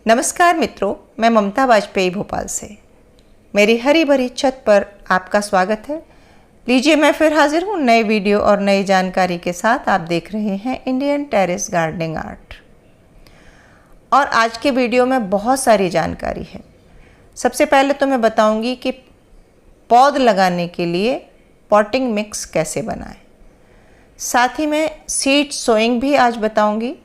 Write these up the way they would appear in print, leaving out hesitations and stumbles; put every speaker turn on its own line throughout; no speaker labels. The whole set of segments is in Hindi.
नमस्कार मित्रों, मैं ममता वाजपेयी भोपाल से। मेरी हरी भरी छत पर आपका स्वागत है। लीजिए, मैं फिर हाजिर हूँ नए वीडियो और नई जानकारी के साथ। आप देख रहे हैं इंडियन टेरेस गार्डनिंग आर्ट। और आज के वीडियो में बहुत सारी जानकारी है। सबसे पहले तो मैं बताऊंगी कि पौध लगाने के लिए पॉटिंग मिक्स कैसे बनाएं। साथ ही मैं सीड सोइंग भी आज बताऊंगी।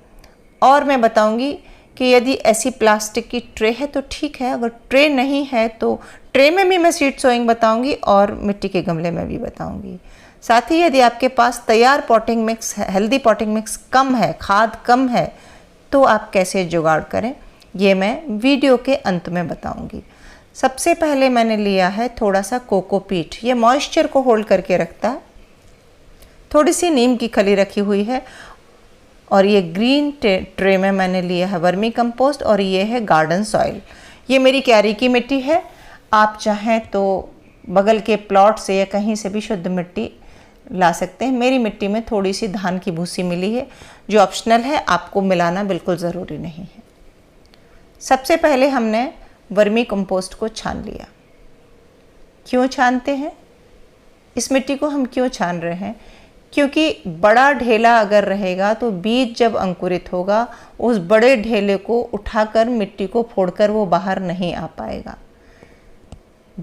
और मैं बताऊंगी कि यदि ऐसी प्लास्टिक की ट्रे है तो ठीक है, अगर ट्रे नहीं है तो ट्रे में भी मैं सीड सोइंग बताऊंगी और मिट्टी के गमले में भी बताऊंगी। साथ ही यदि आपके पास तैयार पॉटिंग मिक्स है, हेल्दी पॉटिंग मिक्स कम है, खाद कम है, तो आप कैसे जुगाड़ करें, ये मैं वीडियो के अंत में बताऊंगी। सबसे पहले मैंने लिया है थोड़ा सा कोकोपीट। ये मॉइस्चर को होल्ड करके रखता है। थोड़ी सी नीम की खली रखी हुई है और ये ग्रीन ट्रे में मैंने लिया है वर्मी कंपोस्ट और ये है गार्डन सॉइल। ये मेरी क्यारी की मिट्टी है। आप चाहें तो बगल के प्लॉट से या कहीं से भी शुद्ध मिट्टी ला सकते हैं। मेरी मिट्टी में थोड़ी सी धान की भूसी मिली है जो ऑप्शनल है, आपको मिलाना बिल्कुल ज़रूरी नहीं है। सबसे पहले हमने वर्मी कंपोस्ट को छान लिया। क्यों छानते हैं? इस मिट्टी को हम क्यों छान रहे हैं? क्योंकि बड़ा ढेला अगर रहेगा तो बीज जब अंकुरित होगा उस बड़े ढेले को उठाकर मिट्टी को फोड़कर वो बाहर नहीं आ पाएगा।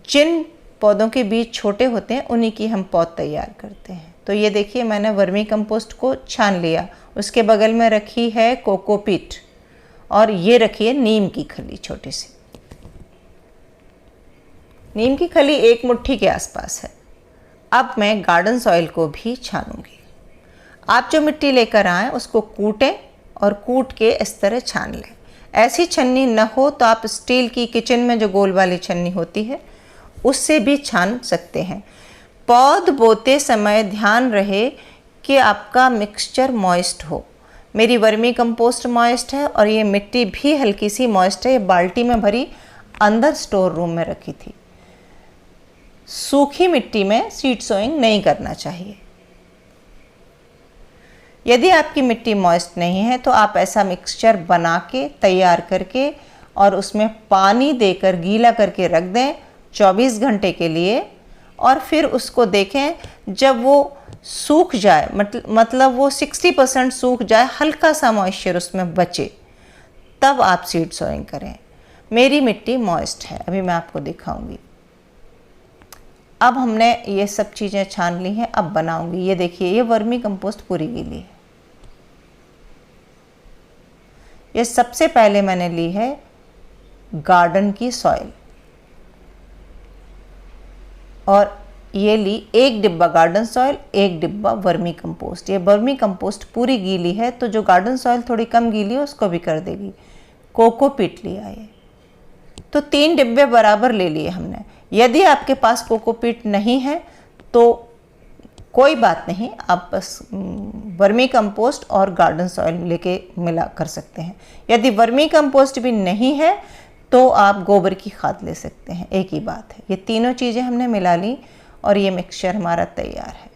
जिन पौधों के बीज छोटे होते हैं उन्हीं की हम पौध तैयार करते हैं। तो ये देखिए, मैंने वर्मी कंपोस्ट को छान लिया। उसके बगल में रखी है कोकोपीट और ये रखी है नीम की खली, छोटी सी नीम की खली 1 मुट्ठी के आसपास है। अब मैं गार्डन सॉइल को भी छानूंगी। आप जो मिट्टी लेकर आएँ उसको कूटें और कूट के इस तरह छान लें। ऐसी छन्नी न हो तो आप स्टील की किचन में जो गोल वाली छन्नी होती है उससे भी छान सकते हैं। पौध बोते समय ध्यान रहे कि आपका मिक्सचर मॉइस्ट हो। मेरी वर्मी कंपोस्ट मॉइस्ट है और ये मिट्टी भी हल्की सी मॉइस्ट है। ये बाल्टी में भरी अंदर स्टोर रूम में रखी थी। सूखी मिट्टी में सीड सोइंग नहीं करना चाहिए। यदि आपकी मिट्टी मॉइस्ट नहीं है तो आप ऐसा मिक्सचर बना के तैयार करके और उसमें पानी देकर गीला करके रख दें 24 घंटे के लिए। और फिर उसको देखें, जब वो सूख जाए, मतलब वो 60% सूख जाए, हल्का सा मॉइस्चर उसमें बचे, तब आप सीड सोइंग करें। मेरी मिट्टी मॉइस्ट है, अभी मैं आपको दिखाऊंगी। अब हमने ये सब चीज़ें छान ली हैं, अब बनाऊंगी। ये देखिए, ये वर्मी कंपोस्ट पूरी गीली है। ये सबसे पहले मैंने ली है गार्डन की सॉइल और ये ली 1 डिब्बा गार्डन सॉइल, 1 डिब्बा वर्मी कंपोस्ट। ये वर्मी कंपोस्ट पूरी गीली है तो जो गार्डन सॉइल थोड़ी कम गीली है उसको भी कर देगी। कोकोपीट लिया ये, तो 3 डिब्बे बराबर ले लिए हमने। यदि आपके पास कोकोपीट नहीं है तो कोई बात नहीं, आप बस वर्मी कंपोस्ट और गार्डन सॉइल लेके मिला कर सकते हैं। यदि वर्मी कंपोस्ट भी नहीं है तो आप गोबर की खाद ले सकते हैं, एक ही बात है। ये तीनों चीज़ें हमने मिला ली और ये मिक्सचर हमारा तैयार है।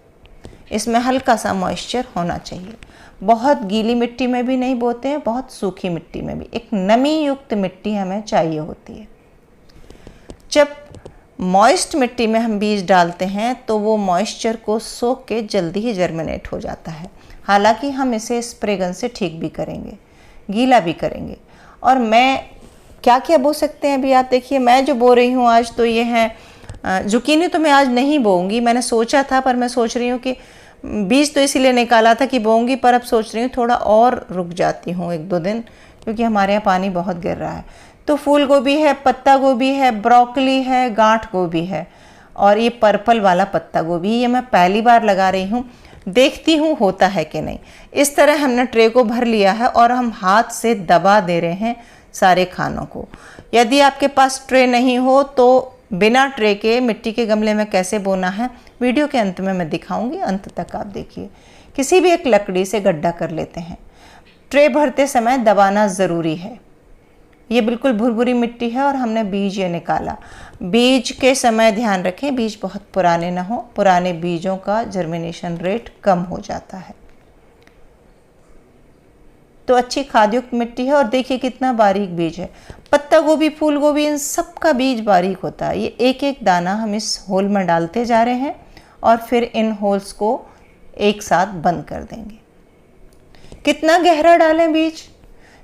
इसमें हल्का सा मॉइस्चर होना चाहिए। बहुत गीली मिट्टी में भी नहीं बोते हैं, बहुत सूखी मिट्टी में भी। एक नमी युक्त मिट्टी हमें चाहिए होती है। जब मॉइस्ट मिट्टी में हम बीज डालते हैं तो वो मॉइस्चर को सोख के जल्दी ही जर्मिनेट हो जाता है। हालांकि हम इसे स्प्रे गन से ठीक भी करेंगे, गीला भी करेंगे। और मैं क्या क्या बो सकते हैं अभी आप देखिए। मैं जो बो रही हूँ आज, तो ये है जुकीनी। तो मैं आज नहीं बोऊंगी, मैंने सोचा था, पर मैं सोच रही हूँ कि बीज तो इसीलिए निकाला था कि बोऊंगी, पर अब सोच रही हूँ थोड़ा और रुक जाती हूँ 1-2 दिन, क्योंकि हमारे यहाँ पानी बहुत गिर रहा है। तो फूल गोभी है, पत्ता गोभी है, ब्रोकली है, गांठ गोभी है और ये पर्पल वाला पत्ता गोभी। ये मैं पहली बार लगा रही हूँ, देखती हूँ होता है कि नहीं। इस तरह हमने ट्रे को भर लिया है और हम हाथ से दबा दे रहे हैं सारे खानों को। यदि आपके पास ट्रे नहीं हो तो बिना ट्रे के मिट्टी के गमले में कैसे बोना है वीडियो के अंत में मैं दिखाऊंगी। अंत तक आप देखिए। किसी भी एक लकड़ी से गड्ढा कर लेते हैं। ट्रे भरते समय दबाना ज़रूरी है। ये बिल्कुल भुरभुरी मिट्टी है और हमने बीज ये निकाला। बीज के समय ध्यान रखें, बीज बहुत पुराने ना हो। पुराने बीजों का जर्मिनेशन रेट कम हो जाता है। तो अच्छी खादयुक्त मिट्टी है। और देखिए कितना बारीक बीज है। पत्ता गोभी, फूल गोभी, इन सब का बीज बारीक होता है। ये एक एक दाना हम इस होल में डालते जा रहे हैं और फिर इन होल्स को एक साथ बंद कर देंगे। कितना गहरा डालें बीज?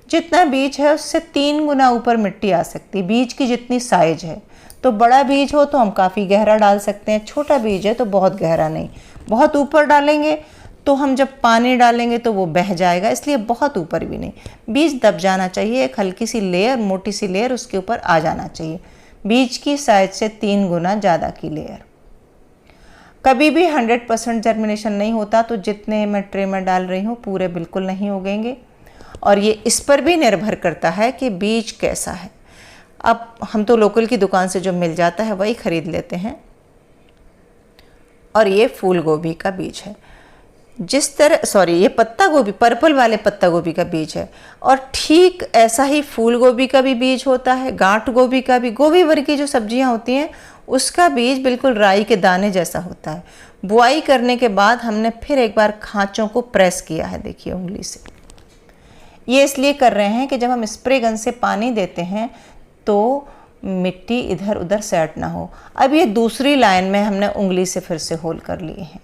जितना बीज है उससे 3 गुना ऊपर मिट्टी आ सकती है, बीज की जितनी साइज है। तो बड़ा बीज हो तो हम काफ़ी गहरा डाल सकते हैं, छोटा बीज है तो बहुत गहरा नहीं। बहुत ऊपर डालेंगे तो हम जब पानी डालेंगे तो वो बह जाएगा, इसलिए बहुत ऊपर भी नहीं। बीज दब जाना चाहिए, एक हल्की सी लेयर, मोटी सी लेयर उसके ऊपर आ जाना चाहिए। बीज की साइज से 3 गुना ज़्यादा की लेयर। कभी भी 100% जर्मिनेशन नहीं होता, तो जितने मैं ट्रे में डाल रही हूँ पूरे बिल्कुल नहीं उगेंगे। और ये इस पर भी निर्भर करता है कि बीज कैसा है। अब हम तो लोकल की दुकान से जो मिल जाता है वही ख़रीद लेते हैं। और ये फूल गोभी का बीज है, जिस तरह ये पत्ता गोभी, पर्पल वाले पत्ता गोभी का बीज है। और ठीक ऐसा ही फूल गोभी का भी बीज होता है, गांठ गोभी का भी। गोभी वर्ग की जो सब्जियां होती हैं उसका बीज बिल्कुल राई के दाने जैसा होता है। बुआई करने के बाद हमने फिर एक बार खांचों को प्रेस किया है, देखिए उंगली से। ये इसलिए कर रहे हैं कि जब हम स्प्रे गन से पानी देते हैं तो मिट्टी इधर उधर सेट ना हो। अब ये दूसरी लाइन में हमने उंगली से फिर से होल कर लिए हैं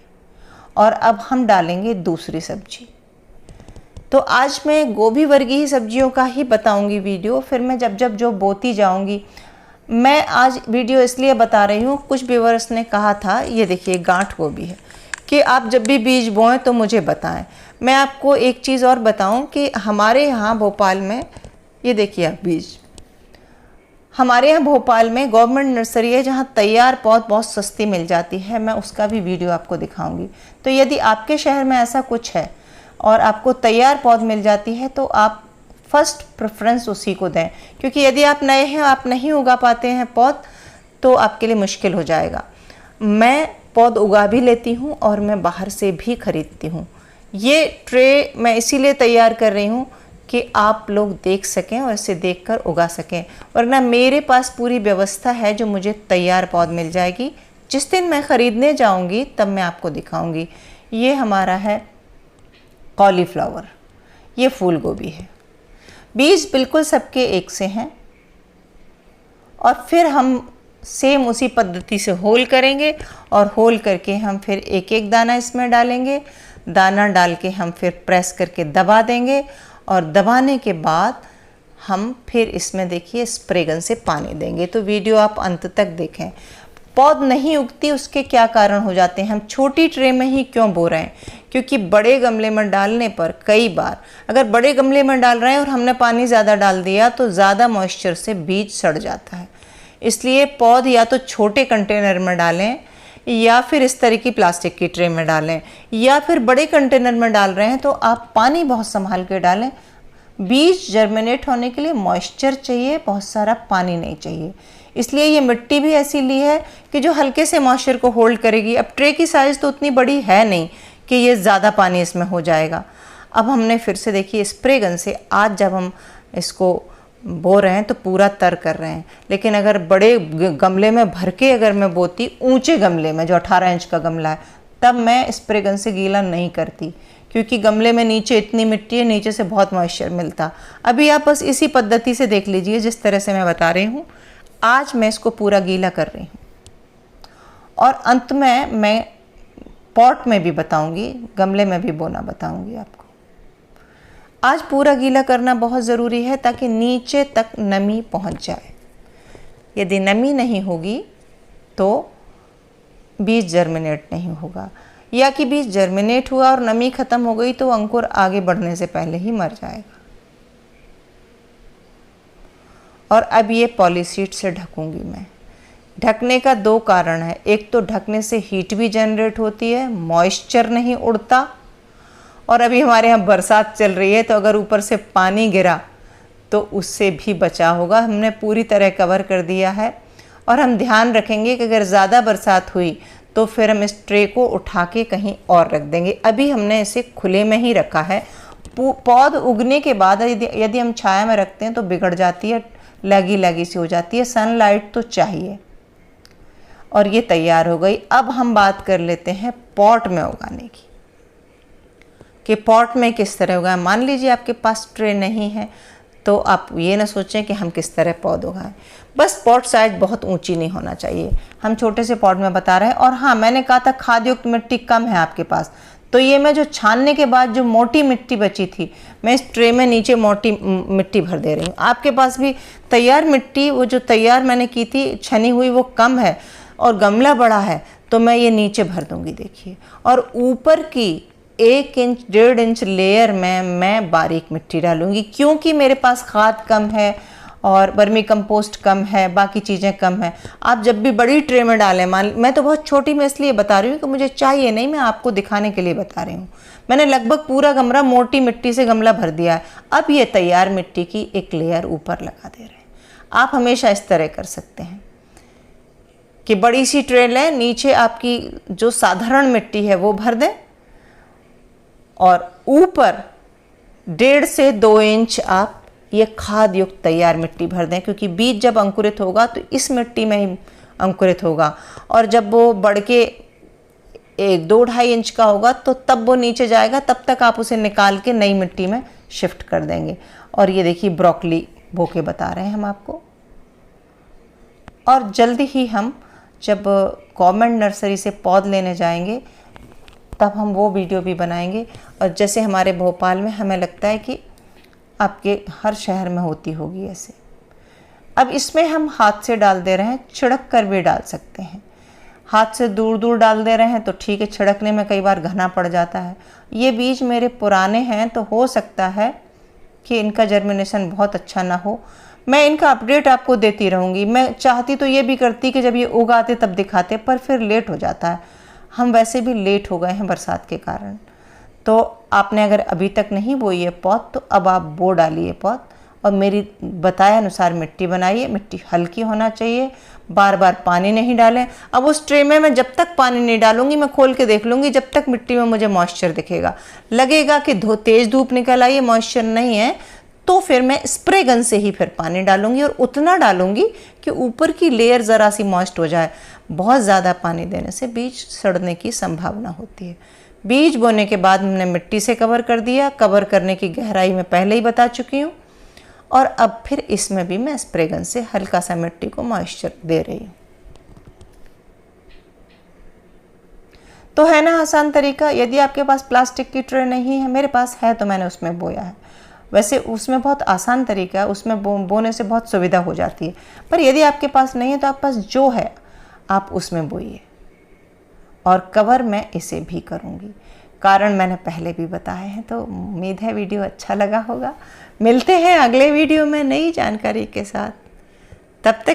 और अब हम डालेंगे दूसरी सब्जी। तो आज मैं गोभी वर्गीय सब्जियों का ही बताऊंगी वीडियो, फिर मैं जब जब जो बोती जाऊंगी। मैं आज वीडियो इसलिए बता रही हूँ, कुछ व्यूअर्स ने कहा था, ये देखिए गांठ गोभी है, कि आप जब भी बीज बोएं तो मुझे बताएं। मैं आपको एक चीज़ और बताऊं कि हमारे यहाँ भोपाल में, ये देखिए आप बीज, हमारे यहाँ भोपाल में गवर्नमेंट नर्सरी है जहाँ तैयार पौध बहुत सस्ती मिल जाती है। मैं उसका भी वीडियो आपको दिखाऊंगी। तो यदि आपके शहर में ऐसा कुछ है और आपको तैयार पौध मिल जाती है तो आप फर्स्ट प्रेफरेंस उसी को दें, क्योंकि यदि आप नए हैं, आप नहीं उगा पाते हैं पौध, तो आपके लिए मुश्किल हो जाएगा। मैं पौध उगा भी लेती हूँ और मैं बाहर से भी खरीदती हूँ। ये ट्रे मैं इसीलिए तैयार कर रही हूँ कि आप लोग देख सकें और इसे देखकर उगा सकें, वरना मेरे पास पूरी व्यवस्था है जो मुझे तैयार पौध मिल जाएगी। जिस दिन मैं ख़रीदने जाऊंगी तब मैं आपको दिखाऊंगी। ये हमारा है कॉलीफ्लावर, ये फूल गोभी है। बीज बिल्कुल सबके एक से हैं और फिर हम सेम उसी पद्धति से होल करेंगे और होल करके हम फिर एक एक दाना इसमें डालेंगे। दाना डाल के हम फिर प्रेस करके दबा देंगे और दबाने के बाद हम फिर इसमें देखिए स्प्रे गन से पानी देंगे। तो वीडियो आप अंत तक देखें। पौध नहीं उगती उसके क्या कारण हो जाते हैं, हम छोटी ट्रे में ही क्यों बो रहे हैं? क्योंकि बड़े गमले में डालने पर कई बार, अगर बड़े गमले में डाल रहे हैं और हमने पानी ज़्यादा डाल दिया तो ज़्यादा मॉइस्चर से बीज सड़ जाता है। इसलिए पौध या तो छोटे कंटेनर में डालें या फिर इस तरह की प्लास्टिक की ट्रे में डालें, या फिर बड़े कंटेनर में डाल रहे हैं तो आप पानी बहुत संभाल के डालें। बीज जर्मिनेट होने के लिए मॉइस्चर चाहिए, बहुत सारा पानी नहीं चाहिए। इसलिए ये मिट्टी भी ऐसी ली है कि जो हल्के से मॉइस्चर को होल्ड करेगी। अब ट्रे की साइज़ तो उतनी बड़ी है नहीं कि ये ज़्यादा पानी इसमें हो जाएगा। अब हमने फिर से देखिए स्प्रे गन से, आज जब हम इसको बो रहे हैं तो पूरा तर कर रहे हैं, लेकिन अगर बड़े गमले में भर के अगर मैं बोती, ऊंचे गमले में जो 18 इंच का गमला है, तब मैं स्प्रे गन से गीला नहीं करती, क्योंकि गमले में नीचे इतनी मिट्टी है, नीचे से बहुत मॉइस्चर मिलता। अभी आप बस इसी पद्धति से देख लीजिए जिस तरह से मैं बता रही हूँ। आज मैं इसको पूरा गीला कर रही हूँ और अंत में मैं पॉट में भी बताऊंगी, गमले में भी बोना बताऊंगी आपको। आज पूरा गीला करना बहुत ज़रूरी है ताकि नीचे तक नमी पहुंच जाए। यदि नमी नहीं होगी तो बीज जर्मिनेट नहीं होगा, या कि बीज जर्मिनेट हुआ और नमी ख़त्म हो गई तो अंकुर आगे बढ़ने से पहले ही मर जाएगा। और अब ये पॉलीसीट से ढकूंगी मैं। ढकने का 2 कारण है, एक तो ढकने से हीट भी जनरेट होती है, मॉइस्चर नहीं उड़ता, और अभी हमारे यहाँ बरसात चल रही है तो अगर ऊपर से पानी गिरा तो उससे भी बचाव होगा। हमने पूरी तरह कवर कर दिया है और हम ध्यान रखेंगे कि अगर ज़्यादा बरसात हुई तो फिर हम इस ट्रे को उठा के कहीं और रख देंगे। अभी हमने इसे खुले में ही रखा है। पौध उगने के बाद यदि हम छाया में रखते हैं तो बिगड़ जाती है, लगी लगी सी हो जाती है। सनलाइट तो चाहिए। और ये तैयार हो गई। अब हम बात कर लेते हैं पॉट में उगाने की। कि पॉट में किस तरह उगाएं। मान लीजिए आपके पास ट्रे नहीं है तो आप ये ना सोचें कि हम किस तरह पौध उगाएं। बस पॉट साइज बहुत ऊंची नहीं होना चाहिए, हम छोटे से पॉट में बता रहे हैं। और हाँ, मैंने कहा था खाद युक्त मिट्टी कम है आपके पास, तो ये मैं जो छानने के बाद जो मोटी मिट्टी बची थी, मैं इस ट्रे में नीचे मोटी मिट्टी भर दे रही हूँ। आपके पास भी तैयार मिट्टी, वो जो तैयार मैंने की थी छनी हुई, वो कम है और गमला बड़ा है, तो मैं ये नीचे भर दूंगी देखिए। और ऊपर की 1 इंच 1.5 इंच लेयर में मैं बारीक मिट्टी डालूंगी, क्योंकि मेरे पास खाद कम है और वर्मी कंपोस्ट कम है, बाकी चीज़ें कम है। आप जब भी बड़ी ट्रे में डालें, मैं तो बहुत छोटी में इसलिए बता रही हूँ कि मुझे चाहिए नहीं, मैं आपको दिखाने के लिए बता रही हूँ। मैंने लगभग पूरा गमला मोटी मिट्टी से गमला भर दिया है। अब ये तैयार मिट्टी की एक लेयर ऊपर लगा दे रहे हैं। आप हमेशा इस तरह कर सकते हैं कि बड़ी सी ट्रे लें, नीचे आपकी जो साधारण मिट्टी है वो भर दें और ऊपर 1.5 से 2 इंच आप ये खाद युक्त तैयार मिट्टी भर दें, क्योंकि बीज जब अंकुरित होगा तो इस मिट्टी में ही अंकुरित होगा, और जब वो बढ़ के 2-2.5 इंच का होगा तो तब वो नीचे जाएगा, तब तक आप उसे निकाल के नई मिट्टी में शिफ्ट कर देंगे। और ये देखिए ब्रोकली बो के बता रहे हैं हम आपको। और जल्दी ही हम जब गवर्नमेंट नर्सरी से पौध लेने जाएंगे तब हम वो वीडियो भी बनाएंगे। और जैसे हमारे भोपाल में, हमें लगता है कि आपके हर शहर में होती होगी ऐसे। अब इसमें हम हाथ से डाल दे रहे हैं, छिड़क कर भी डाल सकते हैं। हाथ से दूर दूर डाल दे रहे हैं तो ठीक है, छिड़कने में कई बार घना पड़ जाता है। ये बीज मेरे पुराने हैं तो हो सकता है कि इनका जर्मिनेशन बहुत अच्छा ना हो। मैं इनका अपडेट आपको देती रहूँगी। मैं चाहती तो ये भी करती कि जब ये उगाते तब दिखाते, पर फिर लेट हो जाता है। हम वैसे भी लेट हो गए हैं बरसात के कारण। तो आपने अगर अभी तक नहीं बोई है पौध तो अब आप बो डालिए पौध, और मेरी बताए अनुसार मिट्टी बनाइए। मिट्टी हल्की होना चाहिए, बार बार पानी नहीं डालें। अब उस ट्रे में मैं जब तक पानी नहीं डालूंगी, मैं खोल के देख लूँगी, जब तक मिट्टी में मुझे मॉइस्चर दिखेगा, लगेगा कि तेज़ धूप निकल आई है, मॉइस्चर नहीं है, तो फिर मैं स्प्रे गन से ही फिर पानी डालूंगी, और उतना डालूंगी कि ऊपर की लेयर ज़रा सी मॉइस्ट हो जाए। बहुत ज़्यादा पानी देने से बीज सड़ने की संभावना होती है। बीज बोने के बाद हमने मिट्टी से कवर कर दिया। कवर करने की गहराई मैं पहले ही बता चुकी हूँ। और अब फिर इसमें भी मैं स्प्रे गन से हल्का सा मिट्टी को मॉइस्चर दे रही हूँ। तो है ना आसान तरीका। यदि आपके पास प्लास्टिक की ट्रे नहीं है, मेरे पास है तो मैंने उसमें बोया है। वैसे उसमें बहुत आसान तरीका है, उसमें बोने से बहुत सुविधा हो जाती है। पर यदि आपके पास नहीं है तो आपके पास जो है आप उसमें बोइए। और कवर मैं इसे भी करूँगी, कारण मैंने पहले भी बताए हैं। तो उम्मीद है वीडियो अच्छा लगा होगा। मिलते हैं अगले वीडियो में नई जानकारी के साथ। तब तक